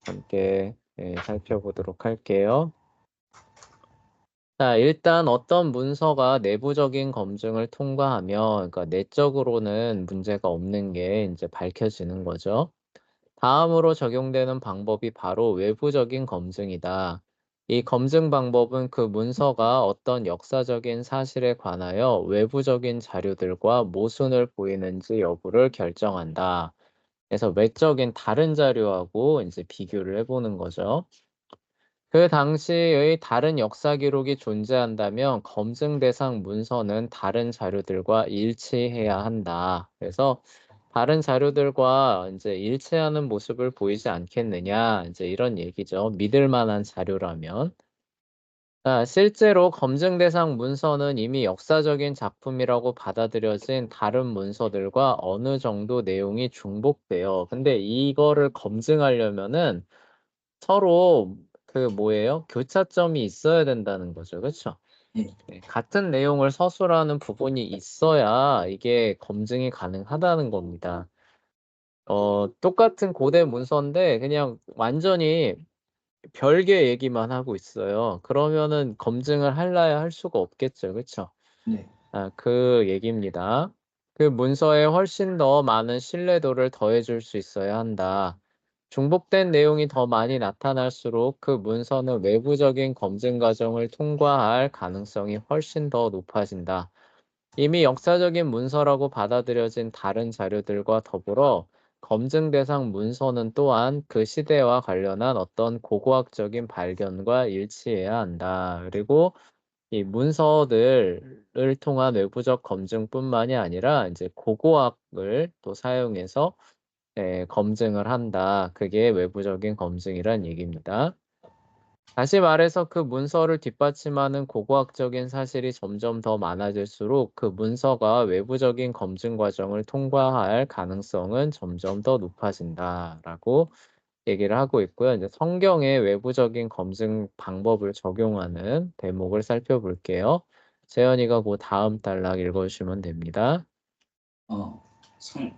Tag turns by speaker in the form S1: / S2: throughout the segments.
S1: 함께 살펴보도록 할게요. 자, 일단 어떤 문서가 내부적인 검증을 통과하면, 그러니까 내적으로는 문제가 없는 게 이제 밝혀지는 거죠. 다음으로 적용되는 방법이 바로 외부적인 검증이다. 이 검증 방법은 그 문서가 어떤 역사적인 사실에 관하여 외부적인 자료들과 모순을 보이는지 여부를 결정한다. 그래서 외적인 다른 자료하고 이제 비교를 해보는 거죠. 그 당시의 다른 역사 기록이 존재한다면 검증 대상 문서는 다른 자료들과 일치해야 한다. 그래서 다른 자료들과 이제 일치하는 모습을 보이지 않겠느냐, 이제 이런 얘기죠. 믿을 만한 자료라면. 실제로 검증 대상 문서는 이미 역사적인 작품이라고 받아들여진 다른 문서들과 어느 정도 내용이 중복돼요. 근데 이거를 검증하려면은 서로 그 뭐예요? 교차점이 있어야 된다는 거죠. 그쵸?
S2: 네.
S1: 네, 같은 내용을 서술하는 부분이 있어야 이게 검증이 가능하다는 겁니다. 똑같은 고대 문서인데 그냥 완전히 별개 얘기만 하고 있어요. 그러면은 검증을 할라야 할 수가 없겠죠. 그쵸?
S2: 네.
S1: 그 얘기입니다. 그 문서에 훨씬 더 많은 신뢰도를 더해줄 수 있어야 한다. 중복된 내용이 더 많이 나타날수록 그 문서는 외부적인 검증 과정을 통과할 가능성이 훨씬 더 높아진다. 이미 역사적인 문서라고 받아들여진 다른 자료들과 더불어 검증 대상 문서는 또한 그 시대와 관련한 어떤 고고학적인 발견과 일치해야 한다. 그리고 이 문서들을 통한 외부적 검증뿐만이 아니라 이제 고고학을 또 사용해서 검증을 한다. 그게 외부적인 검증이란 얘기입니다. 다시 말해서 그 문서를 뒷받침하는 고고학적인 사실이 점점 더 많아질수록 그 문서가 외부적인 검증 과정을 통과할 가능성은 점점 더 높아진다라고 얘기를 하고 있고요. 이제 성경의 외부적인 검증 방법을 적용하는 대목을 살펴볼게요. 재현이가 그 다음 단락 읽어주시면 됩니다.
S2: 어, 성,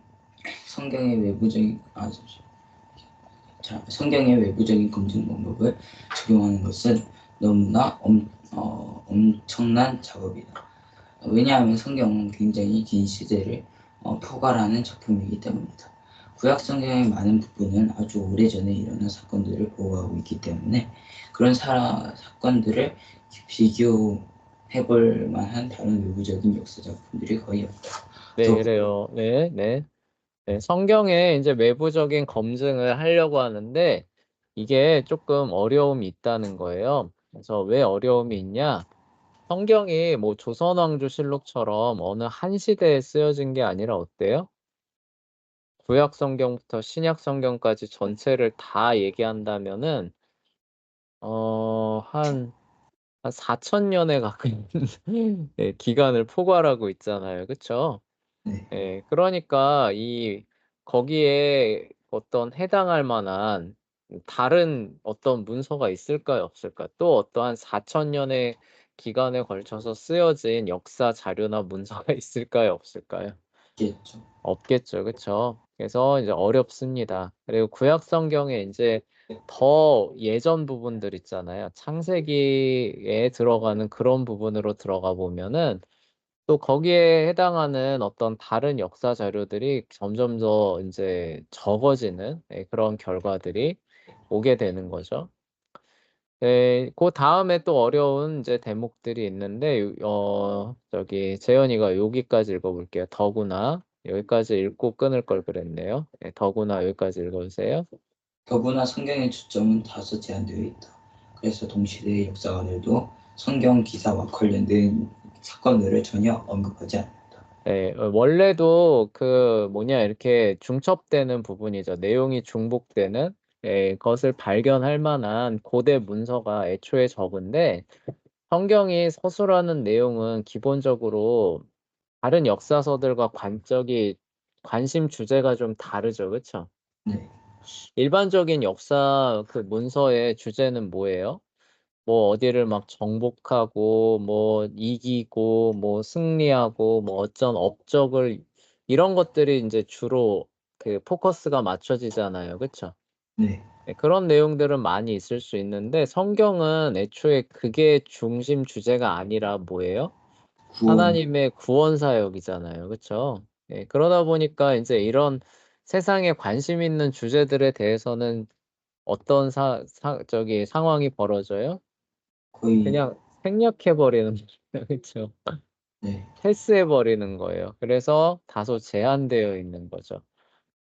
S2: 성경의 외부적인, 성경의 외부적인 검증 방법을 적용하는 것은 너무나 엄청난 작업이다. 왜냐하면 성경은 굉장히 긴 시대를 포괄하는 작품이기 때문이다. 구약 성경의 많은 부분은 아주 오래전에 일어난 사건들을 보호하고 있기 때문에 그런 사건들을 비교해볼 만한 다른 외부적인 역사 작품들이 거의 없다.
S1: 네, 그래요. 네, 네. 네, 성경에 이제 외부적인 검증을 하려고 하는데 이게 조금 어려움이 있다는 거예요. 그래서 왜 어려움이 있냐? 성경이 뭐 조선왕조실록처럼 어느 한 시대에 쓰여진 게 아니라 어때요? 구약 성경부터 신약 성경까지 전체를 다 얘기한다면은 한 4,000년에 가까운 네, 기간을 포괄하고 있잖아요. 그쵸?
S2: 네.
S1: 예. 그러니까 거기에 어떤 해당할 만한 다른 어떤 문서가 있을까요? 없을까요? 또 어떠한 4,000년의 기간에 걸쳐서 쓰여진 역사 자료나 문서가 있을까요? 없을까요?
S2: 있겠죠.
S1: 없겠죠. 그쵸? 그래서 이제 어렵습니다. 그리고 구약 성경에 인제 더 예전 부분들 있잖아요. 창세기에 들어가는 그런 부분으로 들어가 보면은 또 거기에 해당하는 어떤 다른 역사 자료들이 점점 더 인제 적어지는 그런 결과들이 오게 되는 거죠. 네. 그다음에 또 어려운 인제 대목들이 있는데 재현이가 여기까지 읽어 볼게요. 더구나. 여기까지 읽고 끊을 걸 그랬네요. 네, 더구나 여기까지 읽어 주세요.
S2: 더구나 성경의 초점은 다소 제한되어 있다. 그래서 동시대의 역사가들도 성경 기사와 관련된 사건들을 전혀 언급하지 않는다.
S1: 네. 원래도 이렇게 중첩되는 부분이죠. 내용이 중복되는 것을 발견할 만한 고대 문서가 애초에 적은데 성경이 서술하는 내용은 기본적으로 다른 역사서들과 관심 주제가 좀 다르죠. 그쵸?
S2: 네.
S1: 일반적인 역사 문서의 주제는 뭐예요? 뭐 어디를 막 정복하고 뭐 이기고 뭐 승리하고 뭐 어떤 업적을 이런 것들이 인제 주로 포커스가 맞춰지잖아요. 그쵸?
S2: 네.
S1: 네, 그런 내용들은 많이 있을 수 있는데 성경은 애초에 그게 중심 주제가 아니라 뭐예요?
S2: 구원.
S1: 하나님의 구원 사역이잖아요. 그쵸? 예, 그러다 보니까 이제 이런 세상에 관심 있는 주제들에 대해서는 어떤 저기 상황이 벌어져요?
S2: 거의.
S1: 그냥 생략해버리는 거죠. 그쵸?
S2: 네.
S1: 패스해버리는 거예요. 그래서 다소 제한되어 있는 거죠.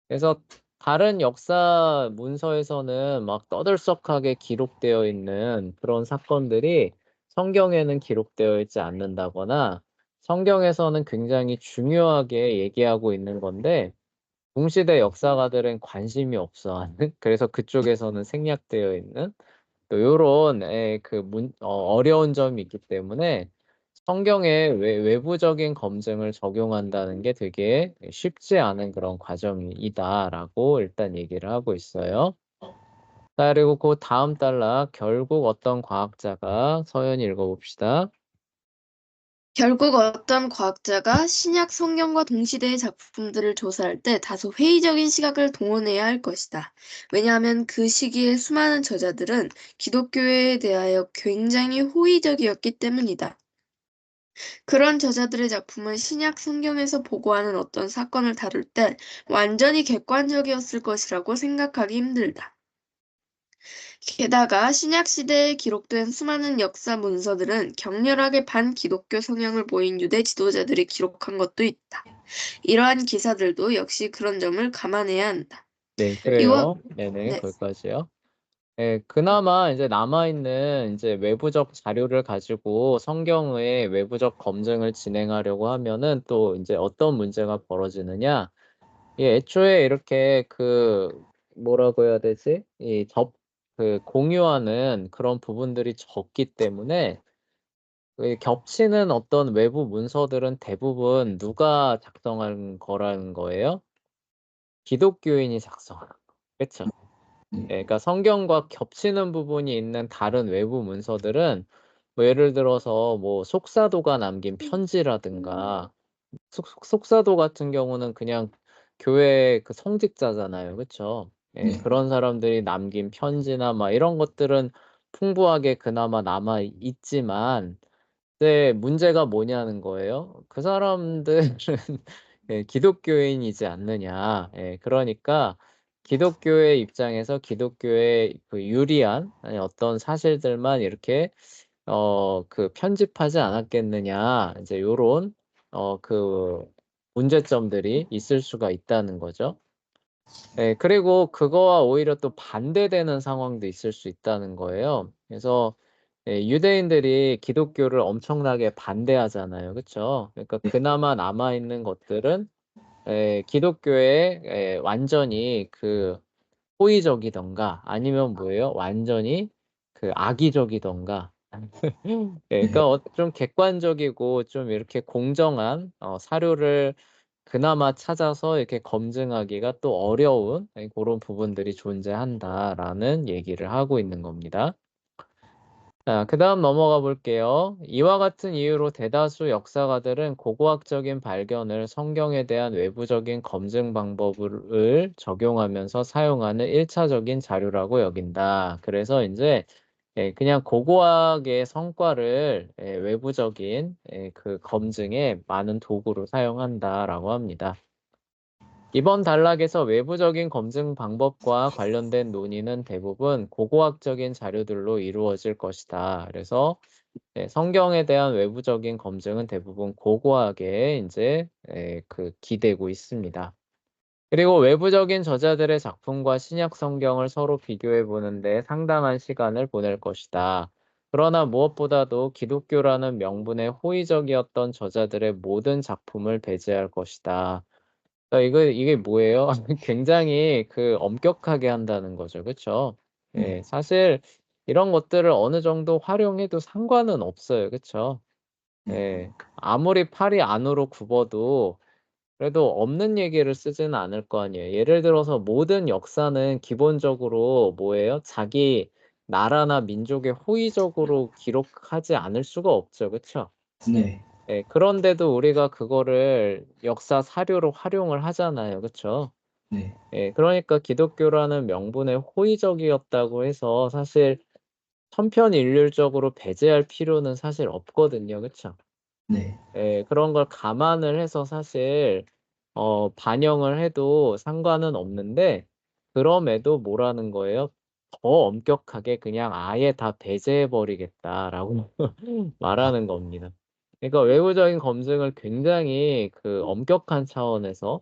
S1: 그래서 다른 역사 문서에서는 막 떠들썩하게 기록되어 있는 그런 사건들이 성경에는 기록되어 있지 않는다거나 성경에서는 굉장히 중요하게 얘기하고 있는 건데 동시대 역사가들은 관심이 없어 하는 그래서 그쪽에서는 생략되어 있는 또 요런 어려운 점이 있기 때문에 성경에 외부적인 검증을 적용한다는 게 되게 쉽지 않은 그런 과정이다라고 일단 얘기를 하고 있어요. 자, 그리고 그 다음 단락 결국 어떤 과학자가 서연이 읽어봅시다.
S3: 결국 어떤 과학자가 신약 성경과 동시대의 작품들을 조사할 때 다소 회의적인 시각을 동원해야 할 것이다. 왜냐하면 그 시기의 수많은 저자들은 기독교에 대하여 굉장히 호의적이었기 때문이다. 그런 저자들의 작품은 신약 성경에서 보고하는 어떤 사건을 다룰 때 완전히 객관적이었을 것이라고 생각하기 힘들다. 게다가 신약 시대에 기록된 수많은 역사 문서들은 격렬하게 반기독교 성향을 보인 유대 지도자들이 기록한 것도 있다. 이러한 기사들도 역시 그런 점을 감안해야 한다.
S1: 네,
S3: 이와
S1: 그래요. 네네,
S3: 네.
S1: 거기까지요. 예, 그나마 이제 남아있는 이제 외부적 자료를 가지고 성경의 외부적 검증을 진행하려고 하면은 또 이제 어떤 문제가 벌어지느냐. 예, 애초에 이렇게 뭐라고 해야 되지? 공유하는 그런 부분들이 적기 때문에 겹치는 어떤 외부 문서들은 대부분 누가 작성한 거라는 거예요? 기독교인이 작성한 거. 그쵸? 예, 그러니까 성경과 겹치는 부분이 있는 다른 외부 문서들은 뭐 예를 들어서 뭐 속사도가 남긴 편지라든가 속사도 같은 경우는 그냥 교회 성직자잖아요. 그쵸? 예,
S2: 네.
S1: 그런 사람들이 남긴 편지나 막 이런 것들은 풍부하게 그나마 남아 있지만 네, 문제가 뭐냐는 거예요. 그 사람들은 예, 기독교인이지 않느냐. 예, 그러니까 기독교의 입장에서 기독교의 유리한 아니 어떤 사실들만 이렇게 편집하지 않았겠느냐. 이제 요런 문제점들이 있을 수가 있다는 거죠. 예, 그리고 그거와 오히려 또 반대되는 상황도 있을 수 있다는 거예요. 그래서 예, 유대인들이 기독교를 엄청나게 반대하잖아요. 그쵸? 그러니까 그나마 남아있는 것들은 기독교에 완전히 호의적이던가 아니면 뭐예요? 완전히 악의적이던가. 예,
S2: 네.
S1: 그러니까 좀 객관적이고 좀 이렇게 공정한 사료를 그나마 찾아서 이렇게 검증하기가 또 어려운 그런 부분들이 존재한다라는 얘기를 하고 있는 겁니다. 자, 그다음 넘어가 볼게요. 이와 같은 이유로 대다수 역사가들은 고고학적인 발견을 성경에 대한 외부적인 검증 방법을 적용하면서 사용하는 1차적인 자료라고 여긴다. 그래서 이제 그냥 고고학의 성과를 외부적인 검증에 많은 도구로 사용한다라고 합니다. 이번 단락에서 외부적인 검증 방법과 관련된 논의는 대부분 고고학적인 자료들로 이루어질 것이다. 그래서 성경에 대한 외부적인 검증은 대부분 고고학에 이제 기대고 있습니다. 그리고 외부적인 저자들의 작품과 신약 성경을 서로 비교해 보는데 상당한 시간을 보낼 것이다. 그러나 무엇보다도 기독교라는 명분에 호의적이었던 저자들의 모든 작품을 배제할 것이다. 이게 뭐예요? 굉장히 엄격하게 한다는 거죠. 그쵸? 예, 사실 이런 것들을 어느 정도 활용해도 상관은 없어요. 그쵸? 예, 아무리 팔이 안으로 굽어도 그래도 없는 얘기를 쓰지는 않을 거 아니에요. 예를 들어서 모든 역사는 기본적으로 뭐예요? 자기 나라나 민족에 호의적으로 기록하지 않을 수가 없죠. 그쵸?
S2: 네.
S1: 예, 그런데도 우리가 그거를 역사 사료로 활용을 하잖아요. 그쵸?
S2: 네.
S1: 예, 그러니까 기독교라는 명분에 호의적이었다고 해서 사실 천편일률적으로 배제할 필요는 사실 없거든요. 그쵸?
S2: 네.
S1: 예, 그런 걸 감안을 해서 사실 반영을 해도 상관은 없는데 그럼에도 뭐라는 거예요? 더 엄격하게 그냥 아예 다 배제해 버리겠다라고
S2: 아,
S1: 말하는 겁니다. 그러니까 외부적인 검증을 굉장히 그 엄격한 차원에서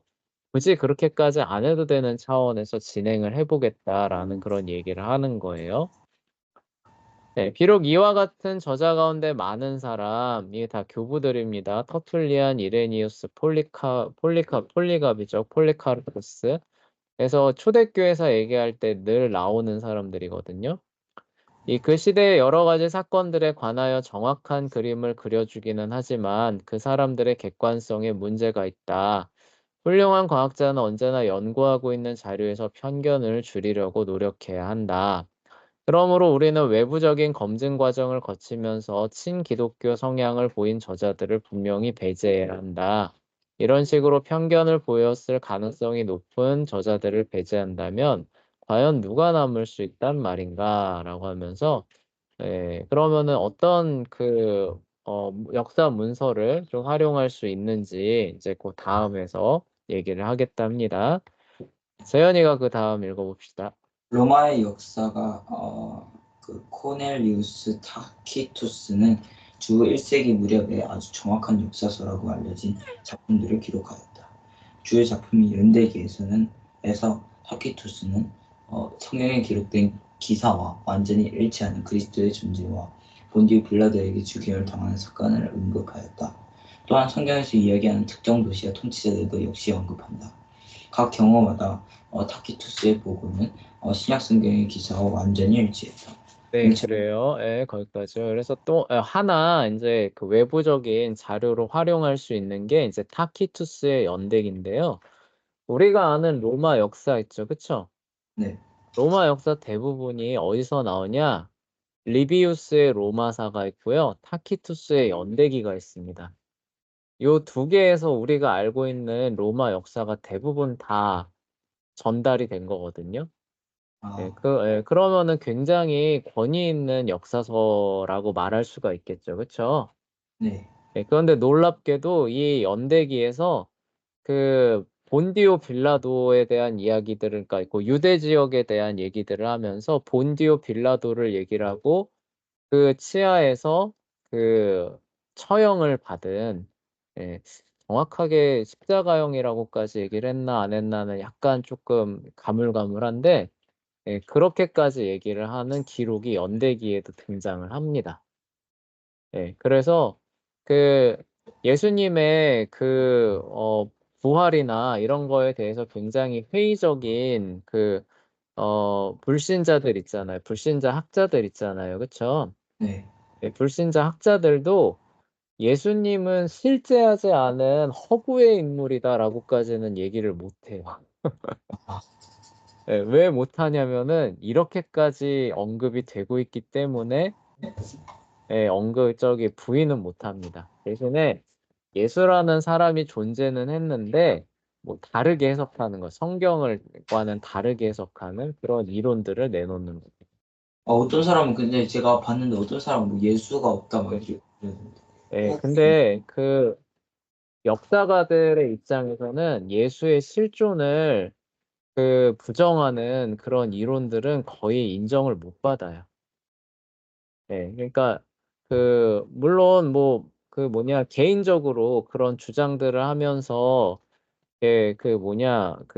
S1: 굳이 그렇게까지 안 해도 되는 차원에서 진행을 해 보겠다라는 그런 얘기를 하는 거예요. 네. 비록 이와 같은 저자 가운데 많은 사람이 다 교부들입니다. 터툴리안, 이레니우스, 폴리갑이죠. 폴리카르푸스. 그래서 초대교회에서 얘기할 때 늘 나오는 사람들이거든요. 그 시대의 여러 가지 사건들에 관하여 정확한 그림을 그려주기는 하지만 그 사람들의 객관성에 문제가 있다. 훌륭한 과학자는 언제나 연구하고 있는 자료에서 편견을 줄이려고 노력해야 한다. 그러므로 우리는 외부적인 검증 과정을 거치면서 친기독교 성향을 보인 저자들을 분명히 배제해야 한다. 이런 식으로 편견을 보였을 가능성이 높은 저자들을 배제한다면 과연 누가 남을 수 있단 말인가라고 하면서 그러면은 어떤 역사 문서를 좀 활용할 수 있는지 이제 그 다음에서 얘기를 하겠답니다. 세연이가 그다음 읽어봅시다.
S2: 로마의 역사가 그 코넬리우스 타키투스는 주 1세기 무렵에 아주 정확한 역사서라고 알려진 작품들을 기록하였다. 주요 작품이 연대기에서는 타키투스는 성경에 기록된 기사와 완전히 일치하는 그리스도의 존재와 본디오 빌라도에게 죽임을 당하는 사건을 언급하였다. 또한 성경에서 이야기하는 특정 도시와 통치자들도 역시 언급한다. 각 경우마다 타키투스의 보고는 신약 성경의 기사와 완전히 일치했다.
S1: 네,
S2: 일치.
S1: 그래요. 예, 거기까지요. 그래서 또 하나 인제 그 외부적인 자료로 활용할 수 있는 게 인제 타키투스의 연대기인데요. 우리가 아는 로마 역사 있죠. 그쵸?
S2: 네,
S1: 로마 역사 대부분이 어디서 나오냐? 리비우스의 로마사가 있고요. 타키투스의 연대기가 있습니다. 요 두 개에서 우리가 알고 있는 로마 역사가 대부분 다 전달이 된 거거든요.
S2: 아,
S1: 그러면은 굉장히 권위 있는 역사서라고 말할 수가 있겠죠. 그쵸?
S2: 네,
S1: 그런데 놀랍게도 이 연대기에서 그 본디오 빌라도에 대한 이야기들을 그러니까 그 유대 지역에 대한 얘기들을 하면서 본디오 빌라도를 얘기를 하고 그 치하에서 그 처형을 받은 예 정확하게 십자가형이라고까지 얘기를 했나 안 했나는 약간 쪼끔 가물가물한데 그렇게까지 얘기를 하는 기록이 연대기에도 등장을 합니다. 그래서 그 예수님의 부활이나 이런 거에 대해서 굉장히 회의적인 불신자들 있잖아요. 불신자 학자들 있잖아요. 그쵸?
S2: 네.
S1: 불신자 학자들도 "예수님은 실제하지 않은 허구의 인물이다."라고까지는 얘기를 못 해요.
S2: 아,
S1: 왜 못하냐면은 이렇게까지 언급이 되고 있기 때문에 저기 부인은 못합니다. 대신에 예수라는 사람이 존재는 했는데 뭐 다르게 해석하는 거 성경을 과는 다르게 해석하는 그런 이론들을 내놓는 거죠.
S2: 어떤 사람은 근데 제가 봤는데 어떤 사람은 뭐 예수가 없다 막
S1: 네.
S2: 이렇게 그러는데.
S1: 근데 그 역사가들의 입장에서는 예수의 실존을 부정하는 그런 이론들은 거의 인정을 못 받아요. 그러니까 물론 뭐 개인적으로 그런 주장들을 하면서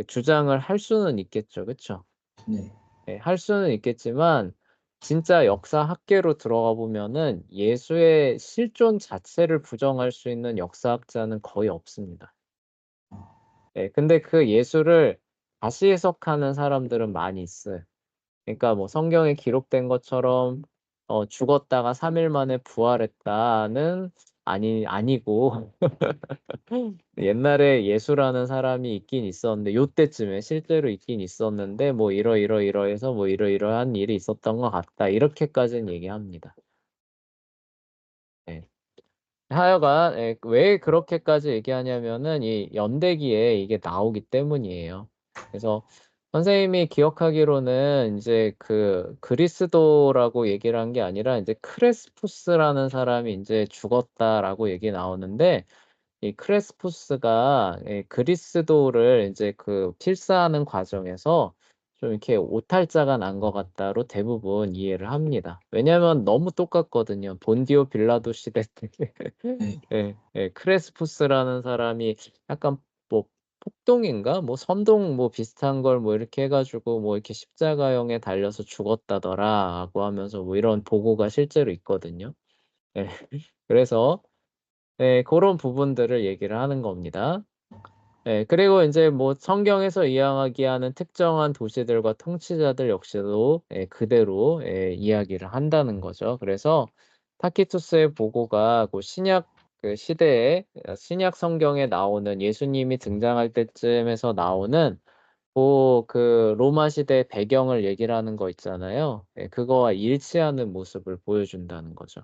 S1: 주장을 할 수는 있겠죠. 그쵸?
S2: 네.
S1: 할 수는 있겠지만 진짜 역사 학계로 들어가 보면은 예수의 실존 자체를 부정할 수 있는 역사학자는 거의 없습니다. 근데 그 예수를 다시 해석하는 사람들은 많이 있어요. 그러니까 뭐 성경에 기록된 것처럼 죽었다가 3일 만에 부활했다는 아니고 옛날에 예수라는 사람이 있긴 있었는데 요때쯤에 실제로 있긴 있었는데 뭐 이러이러이러해서 뭐 이러이러한 일이 있었던 것 같다. 이렇게까지는 얘기합니다. 예. 하여간 왜 그렇게까지 얘기하냐면은 이 연대기에 이게 나오기 때문이에요. 그래서 선생님이 기억하기로는 이제 그 그리스도라고 얘기를 한 게 아니라 이제 크레스푸스라는 사람이 이제 죽었다라고 얘기 나오는데 이 크레스푸스가 그리스도를 이제 그 필사하는 과정에서 좀 이렇게 오탈자가 난 것 같다로 대부분 이해를 합니다. 왜냐하면 너무 똑같거든요. 본디오 빌라도 시대 때
S2: 네.
S1: 크레스푸스라는 사람이 약간 뭐 폭동인가 뭐 선동 뭐 비슷한 걸 뭐 이렇게 해가지고 뭐 이렇게 십자가형에 달려서 죽었다더라고 하면서 뭐 이런 보고가 실제로 있거든요. 예. 그래서 그런 부분들을 얘기를 하는 겁니다. 그리고 인제 뭐 성경에서 이야기하는 특정한 도시들과 통치자들 역시도 그대로 이야기를 한다는 거죠. 그래서 타키투스의 보고가 고 신약 그 시대에 신약 성경에 나오는 예수님이 등장할 때쯤에서 나오는 그 로마 시대 배경을 얘기를 하는 거 있잖아요. 그거와 일치하는 모습을 보여준다는 거죠.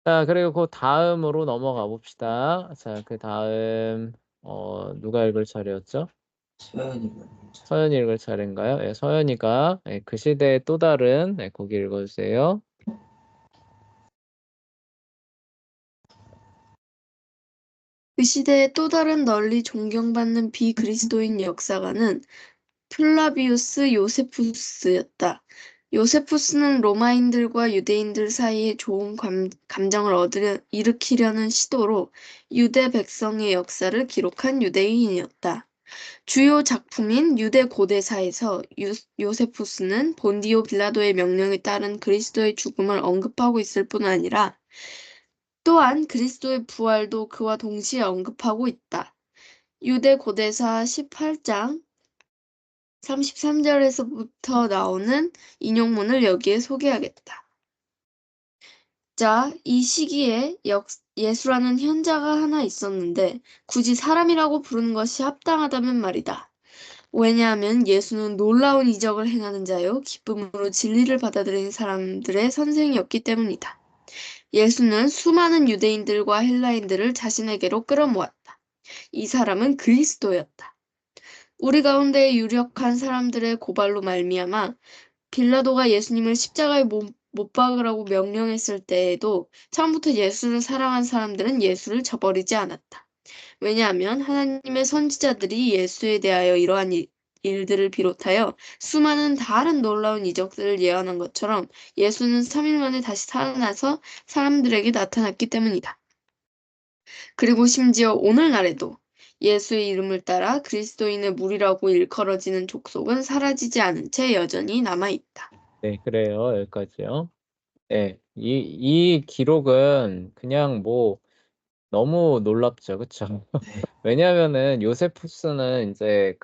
S1: 자, 그리고 그다음으로 넘어가 봅시다. 자, 그다음 누가 읽을 차례였죠?
S2: 서연이가 있죠.
S1: 서연이 읽을 차례인가요? 서연이가 그 시대의 또 다른 거기 읽어 주세요.
S3: 그 시대의 또 다른 널리 존경받는 비그리스도인 역사가는 플라비우스 요세푸스였다. 요세푸스는 로마인들과 유대인들 사이에 좋은 감정을 일으키려는 시도로 유대 백성의 역사를 기록한 유대인이었다. 주요 작품인 유대 고대사에서 요세푸스는 본디오 빌라도의 명령에 따른 그리스도의 죽음을 언급하고 있을 뿐 아니라 또한 그리스도의 부활도 그와 동시에 언급하고 있다. 유대 고대사 18장 33절에서부터 나오는 인용문을 여기에 소개하겠다. 자, 이 시기에 예수라는 현자가 하나 있었는데 굳이 사람이라고 부르는 것이 합당하다면 말이다. 왜냐하면 예수는 놀라운 이적을 행하는 자요 기쁨으로 진리를 받아들이는 사람들의 선생이었기 때문이다. 예수는 수많은 유대인들과 헬라인들을 자신에게로 끌어모았다. 이 사람은 그리스도였다. 우리 가운데 유력한 사람들의 고발로 말미암아 빌라도가 예수님을 십자가에 못 박으라고 명령했을 때에도 처음부터 예수를 사랑한 사람들은 예수를 저버리지 않았다. 왜냐하면 하나님의 선지자들이 예수에 대하여 이러한 일들을 비롯하여 수많은 다른 놀라운 이적들을 예언한 것처럼 예수는 3일 만에 다시 살아나서 사람들에게 나타났기 때문이다. 그리고 심지어 오늘날에도 예수의 이름을 따라 그리스도인의 무리라고 일컬어지는 족속은 사라지지 않은 채 여전히 남아있다.
S1: 네, 그래요. 여기까지요. 이 기록은 그냥 뭐 너무 놀랍죠. 그쵸?
S2: 네.
S1: 왜냐하면은 요세푸스는 인제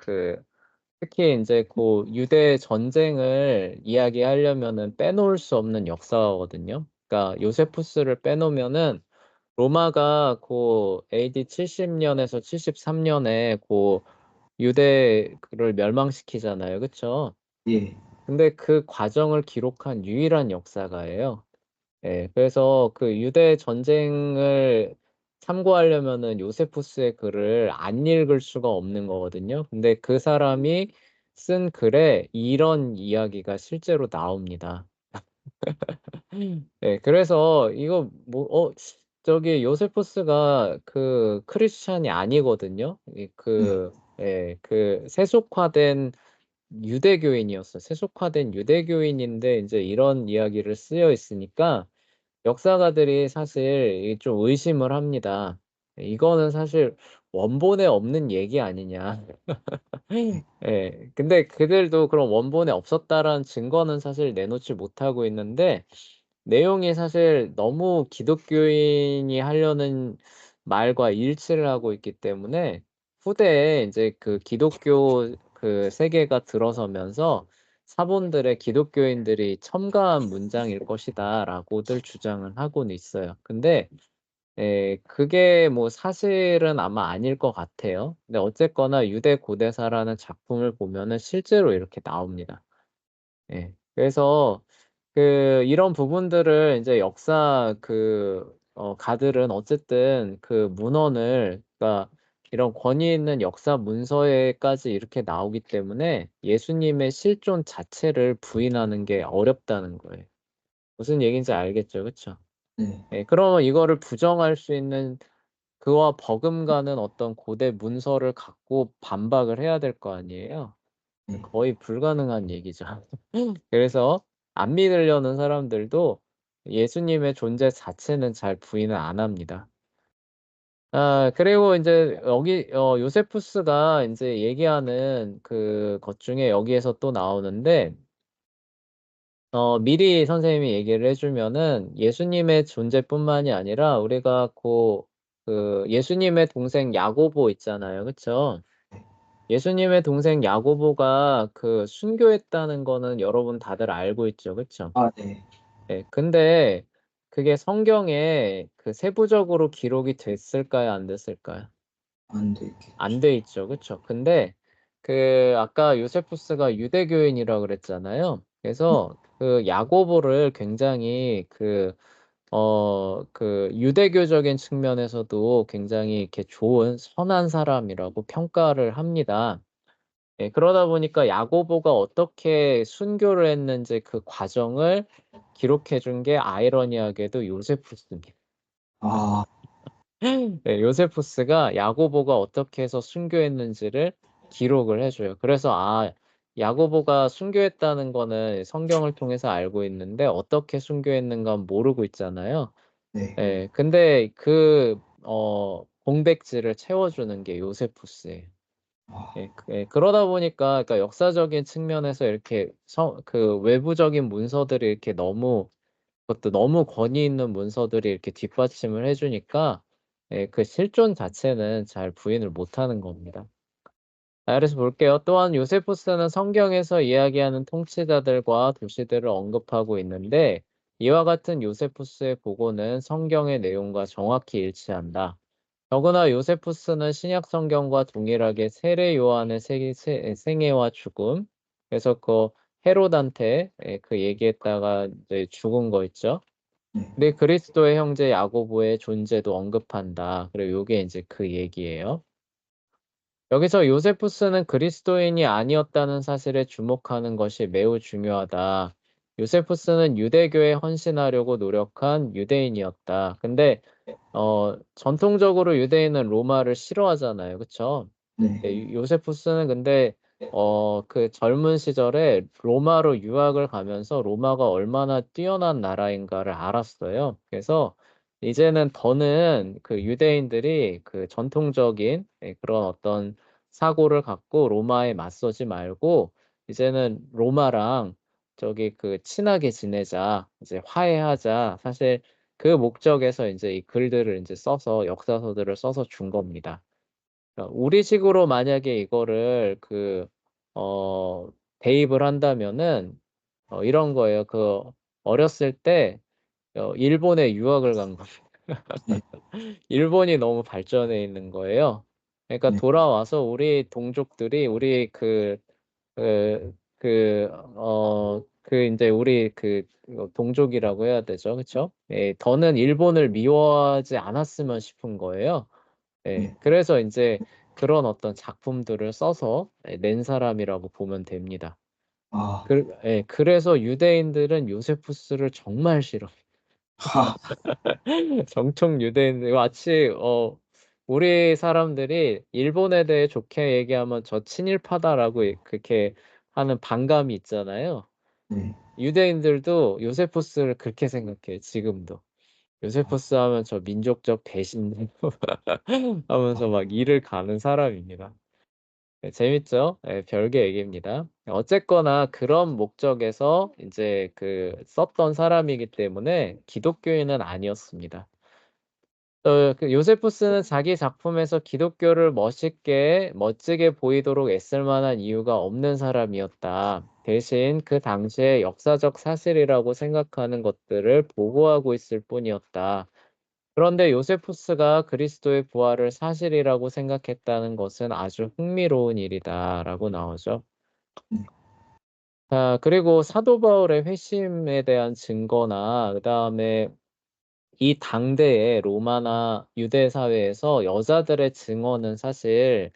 S1: 특히 인제 유대 전쟁을 이야기하려면은 빼놓을 수 없는 역사거든요. 그러니까 요세푸스를 빼놓으면은 로마가 AD 70년에서 73년에 유대를 멸망시키잖아요. 그쵸?
S2: 예.
S1: 근데 그 과정을 기록한 유일한 역사가예요. 그래서 그 유대 전쟁을 참고하려면은 요세푸스의 글을 안 읽을 수가 없는 거거든요. 근데 그 사람이 쓴 글에 이런 이야기가 실제로 나옵니다. 그래서 이거 저기 요세푸스가 크리스찬이 아니거든요.
S2: 네.
S1: 세속화된 유대교인이었어요. 세속화된 유대교인인데 이제 이런 이야기를 쓰여 있으니까 역사가들이 사실 좀 의심을 합니다. 이거는 사실 원본에 없는 얘기 아니냐. 근데 그들도 그런 원본에 없었다라는 증거는 사실 내놓지 못하고 있는데 내용이 사실 너무 기독교인이 하려는 말과 일치를 하고 있기 때문에 후대에 이제 그 기독교 세계가 들어서면서 사본들의 기독교인들이 첨가한 문장일 것이다라고들 주장을 하고는 있어요. 근데 그게 뭐 사실은 아마 아닐 것 같아요. 근데 어쨌거나 유대 고대사라는 작품을 보면은 실제로 이렇게 나옵니다. 그래서 이런 부분들을 이제 역사 가들은 어쨌든 그 문헌을 그러니까 이런 권위 있는 역사 문서에까지 이렇게 나오기 때문에 예수님의 실존 자체를 부인하는 게 어렵다는 거예요. 무슨 얘기인지 알겠죠? 그쵸?
S2: 네.
S1: 예, 그러면 이거를 부정할 수 있는 그와 버금가는 어떤 고대 문서를 갖고 반박을 해야 될 거 아니에요.
S2: 네.
S1: 거의 불가능한 얘기죠. 그래서 안 믿으려는 사람들도 예수님의 존재 자체는 잘 부인을 안 합니다. 그리고 인제 여기 요세푸스가 인제 얘기하는 것 중에 여기에서 또 나오는데 미리 선생님이 얘기를 해 주면은 예수님의 존재뿐만이 아니라 우리가 예수님의 동생 야고보 있잖아요. 그쵸? 예수님의 동생 야고보가 순교했다는 거는 여러분 다들 알고 있죠. 그쵸?
S2: 아, 네.
S1: 예. 근데 그게 성경에 세부적으로 기록이 됐을까요? 안 됐을까요?
S2: 안 되겠죠.
S1: 안 돼 있죠. 그쵸? 근데 아까 요세푸스가 유대교인이라 그랬잖아요.
S2: 네.
S1: 그래서 야고보를 굉장히 유대교적인 측면에서도 굉장히 이렇게 좋은 선한 사람이라고 평가를 합니다. 예, 그러다 보니까 야고보가 어떻게 순교를 했는지 그 과정을 기록해 준 게 아이러니하게도 요세푸스입니다.
S2: 아,
S1: 네, 요세푸스가 야고보가 어떻게 해서 순교했는지를 기록을 해 줘요. 그래서 야고보가 순교했다는 거는 성경을 통해서 알고 있는데 어떻게 순교했는가는 모르고 있잖아요.
S2: 네.
S1: 예. 근데 공백지를 채워 주는 게 요세푸스예요.
S2: 아,
S1: 예, 그러다 보니까 그러니까 역사적인 측면에서 이렇게 외부적인 문서들이 이렇게 그것도 너무 권위 있는 문서들이 이렇게 뒷받침을 해 주니까 예, 실존 자체는 잘 부인을 못하는 겁니다. 그래서 볼게요. 또한 요세푸스는 성경에서 이야기하는 통치자들과 도시들을 언급하고 있는데 이와 같은 요세푸스의 보고는 성경의 내용과 정확히 일치한다. 더구나 요세푸스는 신약 성경과 동일하게 세례 요한의 생애와 죽음, 그래서 헤롯한테 얘기했다가 이제 죽은 거 있죠.
S2: 네.
S1: 근데 그리스도의 형제 야고보의 존재도 언급한다. 그리고 요게 이제 그 얘기예요. 여기서 요세푸스는 그리스도인이 아니었다는 사실에 주목하는 것이 매우 중요하다. 요세푸스는 유대교에 헌신하려고 노력한 유대인이었다. 근데 전통적으로 유대인은 로마를 싫어하잖아요. 그쵸?
S2: 네.
S1: 네, 요세푸스는 근데 젊은 시절에 로마로 유학을 가면서 로마가 얼마나 뛰어난 나라인가를 알았어요. 그래서 이제는 더는 유대인들이 전통적인 그런 어떤 사고를 갖고 로마에 맞서지 말고 이제는 로마랑 친하게 지내자, 이제 화해하자. 사실 그 목적에서 인제 이 글들을 인제 써서 역사서들을 써서 준 겁니다. 그러니까 우리식으로 만약에 이거를 대입을 한다면은 이런 거예요. 어렸을 때 일본에 유학을 간 거예요.
S2: 네.
S1: 일본이 너무 발전해 있는 거예요. 그러니까
S2: 네.
S1: 돌아와서 우리 동족들이 우리 그 인제 우리 동족이라고 해야 되죠. 그쵸? 예. 더는 일본을 미워하지 않았으면 싶은 거예요. 예.
S2: 네.
S1: 그래서 인제 그런 어떤 작품들을 써서 낸 사람이라고 보면 됩니다.
S2: 아,
S1: 예. 그래서 유대인들은 요세푸스를 정말 싫어해요.
S2: 하,
S1: 정통 유대인들 마치 우리 사람들이 일본에 대해 좋게 얘기하면 "저 친일파다."라고 그렇게 하는 반감이 있잖아요.
S2: 네.
S1: 유대인들도 요세푸스를 그렇게 생각해요 지금도.
S2: 아,
S1: 요세푸스 하면 저 민족적 배신자 하면서 막 이를 가는 사람입니다. 네, 재밌죠? 예, 별개 얘기입니다. 어쨌거나 그런 목적에서 인제 썼던 사람이기 때문에 기독교인은 아니었습니다. 요세푸스는 자기 작품에서 기독교를 멋지게 보이도록 애쓸 만한 이유가 없는 사람이었다. 대신 그 당시의 역사적 사실이라고 생각하는 것들을 보고하고 있을 뿐이었다. 그런데 요세푸스가 그리스도의 부활을 사실이라고 생각했다는 것은 아주 흥미로운 일이다라고 나오죠.
S2: 네.
S1: 그리고 사도 바울의 회심에 대한 증거나 그다음에 이 당대의 로마나 유대 사회에서 여자들의 증언은 사실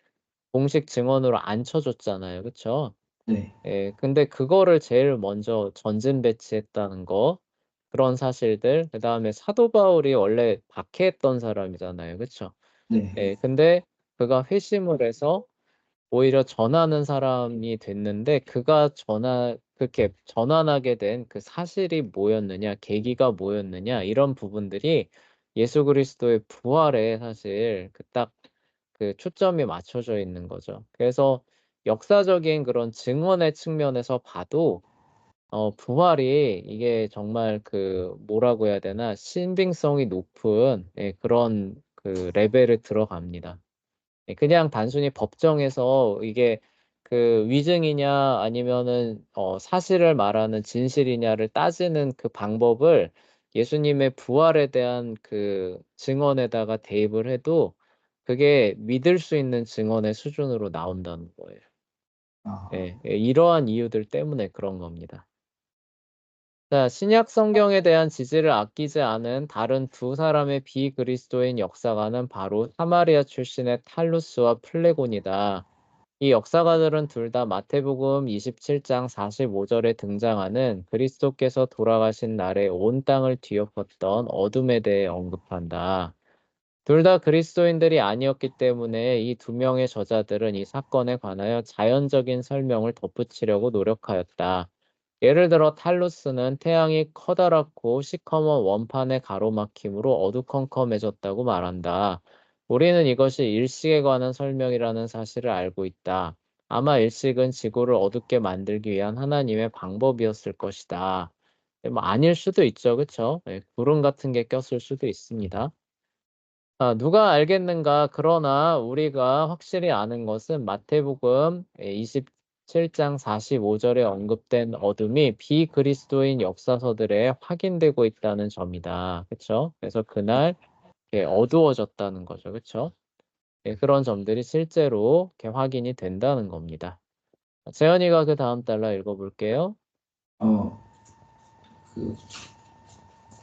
S1: 공식 증언으로 안 쳐줬잖아요. 그쵸?
S2: 네,
S1: 예. 근데 그거를 제일 먼저 전진 배치했다는 거, 그런 사실들, 그다음에 사도 바울이 원래 박해했던 사람이잖아요. 그쵸?
S2: 네,
S1: 예. 근데 그가 회심을 해서 오히려 전하는 사람이 됐는데, 그가 그렇게 전환하게 된 그 사실이 뭐였느냐, 계기가 뭐였느냐, 이런 부분들이 예수 그리스도의 부활에 사실 딱 그 초점이 맞춰져 있는 거죠. 그래서 역사적인 그런 증언의 측면에서 봐도 부활이 이게 정말 그 뭐라고 해야 되나, 신빙성이 높은, 예, 그런 그 레벨에 들어갑니다. 예, 그냥 단순히 법정에서 이게 그 위증이냐 아니면은 사실을 말하는 진실이냐를 따지는 그 방법을 예수님의 부활에 대한 그 증언에다가 대입을 해도 그게 믿을 수 있는 증언의 수준으로 나온다는 거예요.
S2: 아,
S1: 예. 예, 이러한 이유들 때문에 그런 겁니다. 자, 신약 성경에 대한 지지를 아끼지 않은 다른 두 사람의 비그리스도인 역사가는 바로 사마리아 출신의 탈루스와 플레곤이다. 이 역사가들은 둘 다 마태복음 27장 45절에 등장하는 그리스도께서 돌아가신 날에 온 땅을 뒤엎었던 어둠에 대해 언급한다. 둘 다 그리스도인들이 아니었기 때문에 이 두 명의 저자들은 이 사건에 관하여 자연적인 설명을 덧붙이려고 노력하였다. 예를 들어 탈루스는 태양이 커다랗고 시커먼 원판에 가로막힘으로 어두컴컴해졌다고 말한다. 우리는 이것이 일식에 관한 설명이라는 사실을 알고 있다. 아마 일식은 지구를 어둡게 만들기 위한 하나님의 방법이었을 것이다. 뭐 아닐 수도 있죠, 그쵸? 예, 구름 같은 게 꼈을 수도 있습니다. 누가 알겠는가? 그러나 우리가 확실히 아는 것은 마태복음 27장 45절에 언급된 어둠이 비그리스도인 역사서들에 확인되고 있다는 점이다. 그쵸? 그래서 그날 어두워졌다는 거죠. 그쵸? 예, 그런 점들이 실제로 이렇게 확인이 된다는 겁니다. 재현이가 그 다음 달라 읽어볼게요.
S2: 어, 그,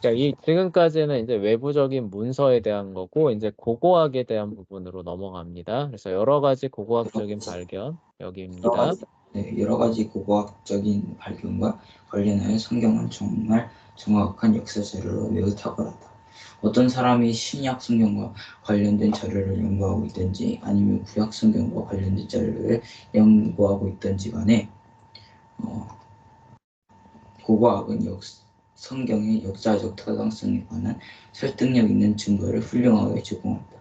S1: 자, 지금까지는 이제 외부적인 문서에 대한 거고, 이제 고고학에 대한 부분으로 넘어갑니다. 그래서 여러 가지 고고학적인 발견,
S2: 여러
S1: 여기입니다.
S2: 가지, 네, 여러 가지 고고학적인 발견과 관련하여 성경은 정말 정확한 역사 자료로 매우 탁월하다. 어떤 사람이 신약 성경과 관련된 자료를 연구하고 있든지 아니면 구약 성경과 관련된 자료를 연구하고 있든지 간에 어, 고고학은 성경의 역사적 타당성에 관한 설득력 있는 증거를 훌륭하게 제공한다.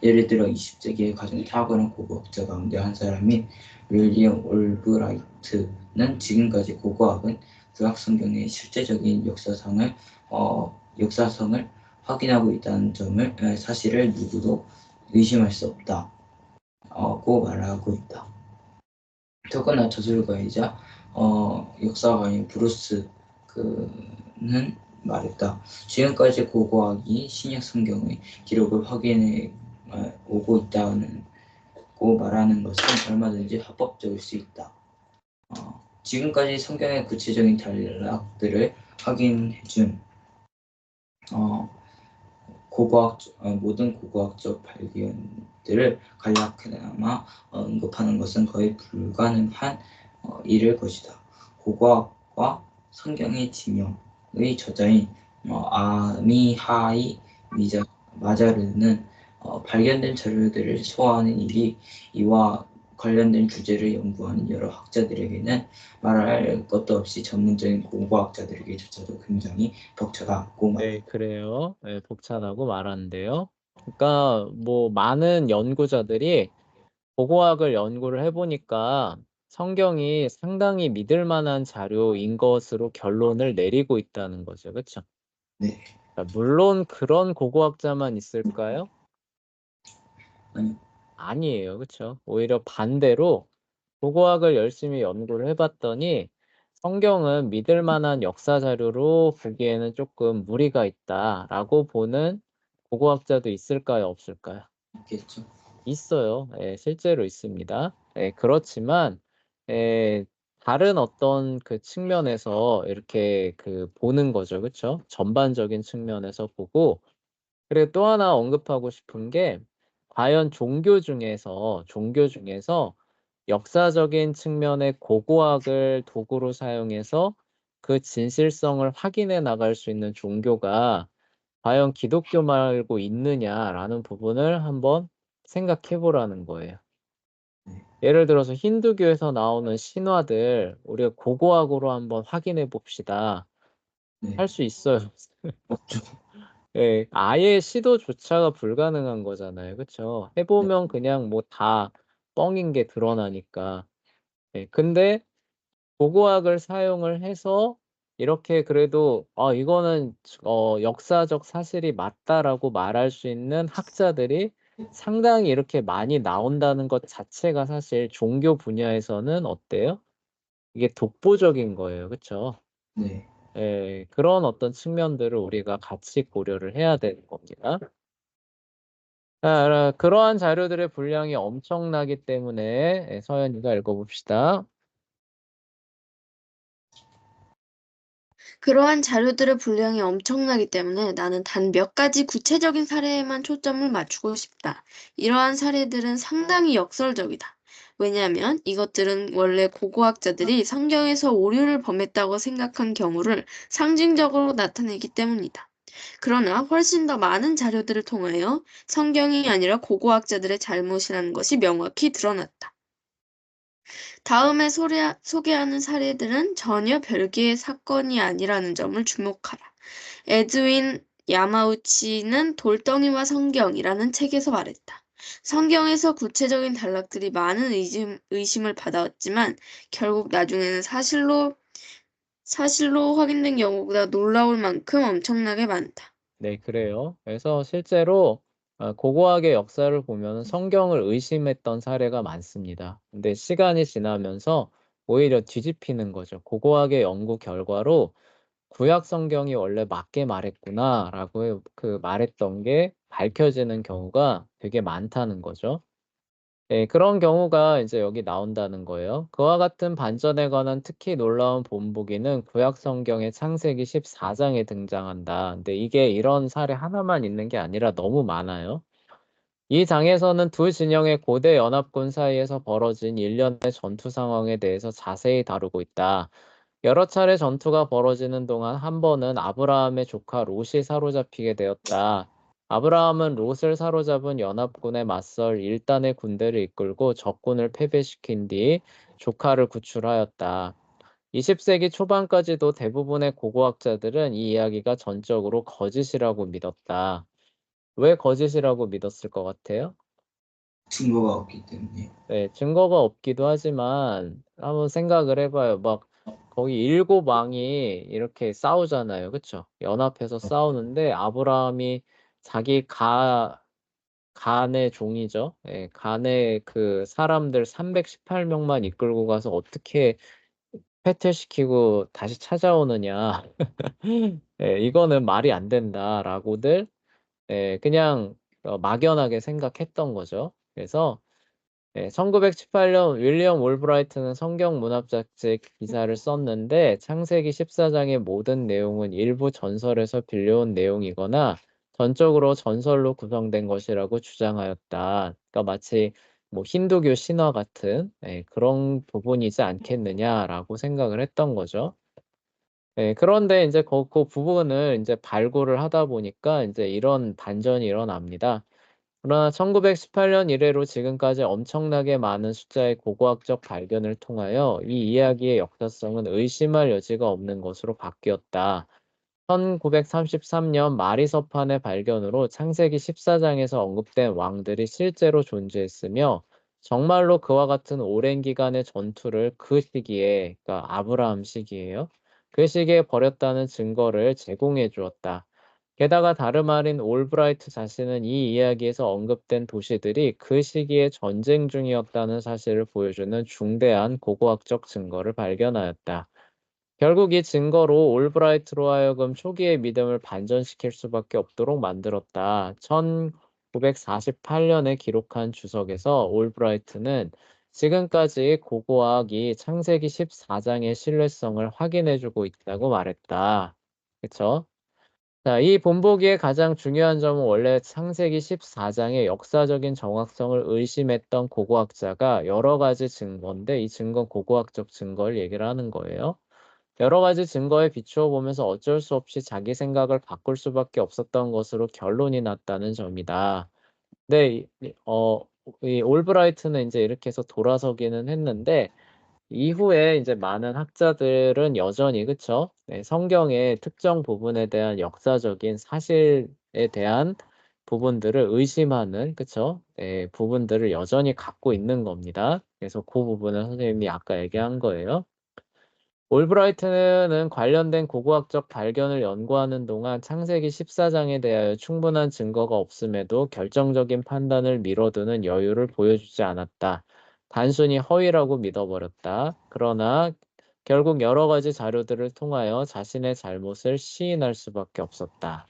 S2: 예를 들어 20세기의 가장 탁월한 고고학자 가운데 한 사람인 윌리엄 올브라이트는 지금까지 고고학은 구약 성경의 실제적인 역사성을 확인하고 있다는 사실을 누구도 의심할 수 없다고 말하고 있다. 더구나 저술가이자 역사가인 브루스 그는 말했다. 지금까지 고고학이 신약 성경의 기록을 확인해 오고 있다고 말하는 것은 얼마든지 합법적일 수 있다. 지금까지 성경의 구체적인 단락들을 확인해준 모든 고고학적 발견들을 간략하나마 언급하는 것은 거의 불가능한 일일 것이다. 고고학과 성경의 지명의 저자인 아미하이 마자르는 발견된 자료들을 소화하는 일이 이와 관련된 주제를 연구하는 여러 학자들에게는 말할 것도 없이 전문적인 고고학자들에게조차도 굉장히 벅차다고 말했다.
S1: 네, 그래요. 네, 복잡하고 말하는데요. 그러니까 뭐 많은 연구자들이 고고학을 연구를 해보니까 성경이 상당히 믿을 만한 자료인 것으로 결론을 내리고 있다는 거죠. 그렇죠?
S2: 네.
S1: 물론 그런 고고학자만 있을까요?
S2: 아니,
S1: 아니에요. 그쵸? 오히려 반대로 고고학을 열심히 연구를 해봤더니 성경은 믿을 만한 역사 자료로 보기에는 조금 무리가 있다라고 보는 고고학자도 있을까요? 없을까요?
S2: 있겠죠.
S1: 있어요. 예, 실제로 있습니다. 예, 그렇지만 예, 다른 어떤 그 측면에서 이렇게 그 보는 거죠. 그쵸? 전반적인 측면에서 보고 그리고 또 하나 언급하고 싶은 게 과연 종교 중에서 역사적인 측면의 고고학을 도구로 사용해서 그 진실성을 확인해 나갈 수 있는 종교가 과연 기독교 말고 있느냐라는 부분을 한번 생각해 보라는 거예요.
S2: 네.
S1: 예를 들어서 힌두교에서 나오는 신화들 우리가 고고학으로 한번 확인해 봅시다.
S2: 네.
S1: 할 수 있어요?
S2: 없죠.
S1: 예. 아예 시도조차가 불가능한 거잖아요. 그쵸? 해
S2: 네.
S1: 보면 그냥 뭐 다 뻥인 게 드러나니까. 예. 근데 고고학을 사용을 해서 이렇게 그래도 이거는 역사적 사실이 맞다라고 말할 수 있는 학자들이 상당히 이렇게 많이 나온다는 것 자체가 사실 종교 분야에서는 어때요? 이게 독보적인 거예요. 그쵸?
S2: 네.
S1: 예. 그런 어떤 측면들을 우리가 같이 고려를 해야 되는 겁니다. 그러한 자료들의 분량이 엄청나기 때문에 서연이가 읽어 봅시다.
S3: 그러한 자료들의 분량이 엄청나기 때문에 나는 단 몇 가지 구체적인 사례에만 초점을 맞추고 싶다. 이러한 사례들은 상당히 역설적이다. 왜냐하면 이것들은 원래 고고학자들이 성경에서 오류를 범했다고 생각한 경우를 상징적으로 나타내기 때문이다. 그러나 훨씬 더 많은 자료들을 통하여 성경이 아니라 고고학자들의 잘못이라는 것이 명확히 드러났다. 다음에 소개하는 사례들은 전혀 별개의 사건이 아니라는 점을 주목하라. 에드윈 야마우치는 돌덩이와 성경이라는 책에서 말했다. 성경에서 구체적인 단락들이 많은 의심을 받아왔지만 결국 나중에는 사실로 확인된 경우보다 놀라울 만큼 엄청나게 많다.
S1: 네, 그래요. 그래서 실제로 고고학의 역사를 보면은 성경을 의심했던 사례가 많습니다. 근데 시간이 지나면서 오히려 뒤집히는 거죠. 고고학의 연구 결과로 '구약 성경이 원래 맞게 말했구나.'라고 말했던 게 밝혀지는 경우가 되게 많다는 거죠. 네, 그런 경우가 이제 여기 나온다는 거예요. 그와 같은 반전에 관한 특히 놀라운 본보기는 구약 성경의 창세기 14장에 등장한다. 근데 이게 이런 사례 하나만 있는 게 아니라 너무 많아요. 이 장에서는 두 진영의 고대 연합군 사이에서 벌어진 일련의 전투 상황에 대해서 자세히 다루고 있다. 여러 차례 전투가 벌어지는 동안 한 번은 아브라함의 조카 롯이 사로잡히게 되었다. 아브라함은 롯을 사로잡은 연합군에 맞설 1단의 군대를 이끌고 적군을 패배시킨 뒤 조카를 구출하였다. 20세기 초반까지도 대부분의 고고학자들은 이 이야기가 전적으로 거짓이라고 믿었다. 왜 거짓이라고 믿었을 것 같아요?
S2: 증거가 없기 때문에.
S1: 네, 증거가 없기도 하지만 한번 생각을 해봐요. 막 거기 일곱 왕이 이렇게 싸우잖아요. 그쵸? 연합해서 싸우는데 아브라함이 자기 간의 종이죠. 예, 간의 그 사람들 318명만 이끌고 가서 어떻게 패퇴시키고 다시 찾아오느냐. 예, 이거는 말이 안 된다라고들 그냥 막연하게 생각했던 거죠. 그래서 1918년 윌리엄 올브라이트는 성경 문학雜誌 기사를 썼는데 창세기 14장의 모든 내용은 일부 전설에서 빌려온 내용이거나 전적으로 전설로 구성된 것이라고 주장하였다. 그러니까 마치 뭐 힌두교 신화 같은 그런 부분이지 않겠느냐라고 생각을 했던 거죠. 그런데 이제 그 부분을 이제 발굴을 하다 보니까 이제 이런 반전이 일어납니다. 그러나 1918년 이래로 지금까지 엄청나게 많은 숫자의 고고학적 발견을 통하여 이 이야기의 역사성은 의심할 여지가 없는 것으로 바뀌었다. 1933년 마리서판의 발견으로 창세기 14장에서 언급된 왕들이 실제로 존재했으며 정말로 그와 같은 오랜 기간의 전투를 그 시기에, 그러니까 아브라함 시기예요. 그 시기에 벌였다는 증거를 제공해 주었다. 게다가 다름 아닌 올브라이트 자신은 이 이야기에서 언급된 도시들이 그 시기에 전쟁 중이었다는 사실을 보여주는 중대한 고고학적 증거를 발견하였다. 결국 이 증거로 올브라이트로 하여금 초기의 믿음을 반전시킬 수밖에 없도록 만들었다. 1948년에 기록한 주석에서 올브라이트는 지금까지 고고학이 창세기 14장의 신뢰성을 확인해주고 있다고 말했다. 그쵸? 자, 이 본보기의 가장 중요한 점은 원래 창세기 14장의 역사적인 정확성을 의심했던 고고학자가 여러 가지 증거인데 이 증거 고고학적 증거를 얘기를 하는 거예요. 여러 가지 증거에 비추어 보면서 어쩔 수 없이 자기 생각을 바꿀 수밖에 없었던 것으로 결론이 났다는 점이다. 근데 이 올브라이트는 이제 이렇게 해서 돌아서기는 했는데 이후에 이제 많은 학자들은 여전히 그쵸? 네, 성경의 특정 부분에 대한 역사적인 사실에 대한 부분들을 의심하는 그쵸? 네, 부분들을 여전히 갖고 있는 겁니다. 그래서 그 부분은 선생님이 아까 얘기한 거예요. 올브라이트는 관련된 고고학적 발견을 연구하는 동안 창세기 14장에 대하여 충분한 증거가 없음에도 결정적인 판단을 미뤄두는 여유를 보여주지 않았다. 단순히 허위라고 믿어버렸다. 그러나 결국 여러 가지 자료들을 통하여 자신의 잘못을 시인할 수밖에 없었다.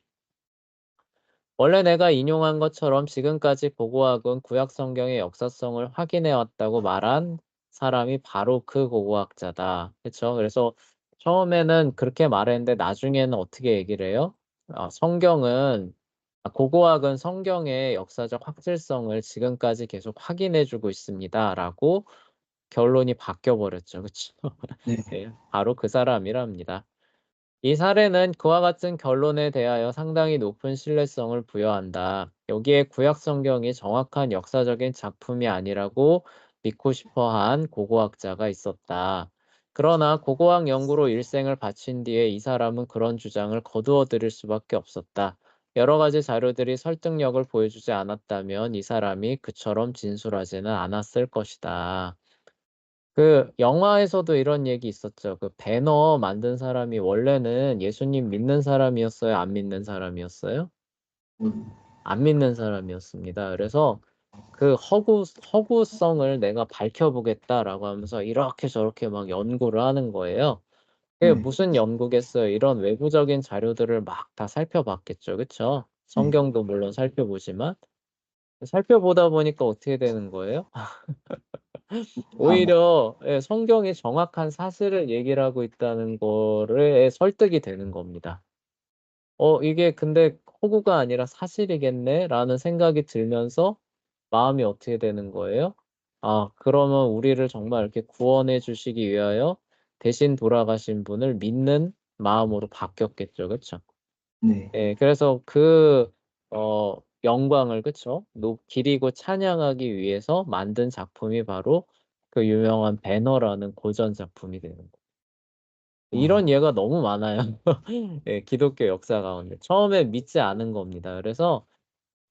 S1: 원래 내가 인용한 것처럼 지금까지 고고학은 구약 성경의 역사성을 확인해 왔다고 말한 사람이 바로 그 고고학자다. 그렇죠? 그래서 처음에는 그렇게 말했는데 나중에는 어떻게 얘기를 해요? 고고학은 성경의 역사적 확실성을 지금까지 계속 확인해 주고 있습니다라고 결론이 바뀌어 버렸죠. 그렇죠?
S2: 네.
S1: 네, 바로 그 사람이랍니다. 이 사례는 그와 같은 결론에 대하여 상당히 높은 신뢰성을 부여한다. 여기에 구약 성경이 정확한 역사적인 작품이 아니라고 믿고 싶어 한 고고학자가 있었다. 그러나 고고학 연구로 일생을 바친 뒤에 이 사람은 그런 주장을 거두어 들일 수밖에 없었다. 여러 가지 자료들이 설득력을 보여주지 않았다면 이 사람이 그처럼 진술하지는 않았을 것이다. 그 영화에서도 이런 얘기 있었죠. 그 배너 만든 사람이 원래는 예수님 믿는 사람이었어요? 안 믿는 사람이었어요? 안 믿는 사람이었습니다. 그래서 그 허구성을 내가 밝혀보겠다라고 하면서 이렇게 저렇게 막 연구를 하는 거예요. 그게
S2: 네.
S1: 무슨 연구겠어요? 이런 외부적인 자료들을 막 다 살펴봤겠죠. 그쵸?
S2: 네.
S1: 성경도 물론 살펴보지만 살펴보다 보니까 어떻게 되는 거예요?
S2: 아,
S1: 오히려 성경이 정확한 사실을 얘기를 하고 있다는 거에 설득이 되는 겁니다. 이게 근데 허구가 아니라 사실이겠네라는 생각이 들면서 마음이 어떻게 되는 거예요? 아, 그러면 우리를 정말 이렇게 구원해 주시기 위하여 대신 돌아가신 분을 믿는 마음으로 바뀌었겠죠. 그쵸?
S2: 네.
S1: 예, 그래서 영광을, 그쵸? 기리고 찬양하기 위해서 만든 작품이 바로 그 유명한 배너라는 고전 작품이 되는 거예요. 이런 예가 너무 많아요. 예, 기독교 역사 가운데. 처음에 믿지 않은 겁니다. 그래서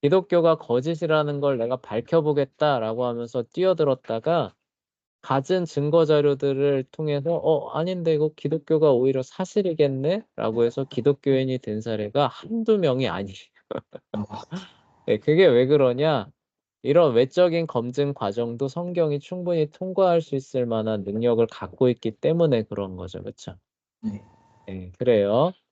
S1: 기독교가 거짓이라는 걸 내가 밝혀보겠다라고 하면서 뛰어들었다가 갖은 증거 자료들을 통해서 아닌데 이거 기독교가 오히려 사실이겠네? 라고 해서 기독교인이 된 사례가 한두 명이 아니에요.
S2: 아,
S1: 네, 그게 왜 그러냐? 이런 외적인 검증 과정도 성경이 충분히 통과할 수 있을 만한 능력을 갖고 있기 때문에 그런 거죠. 그쵸?
S2: 네.
S1: 네, 그래요.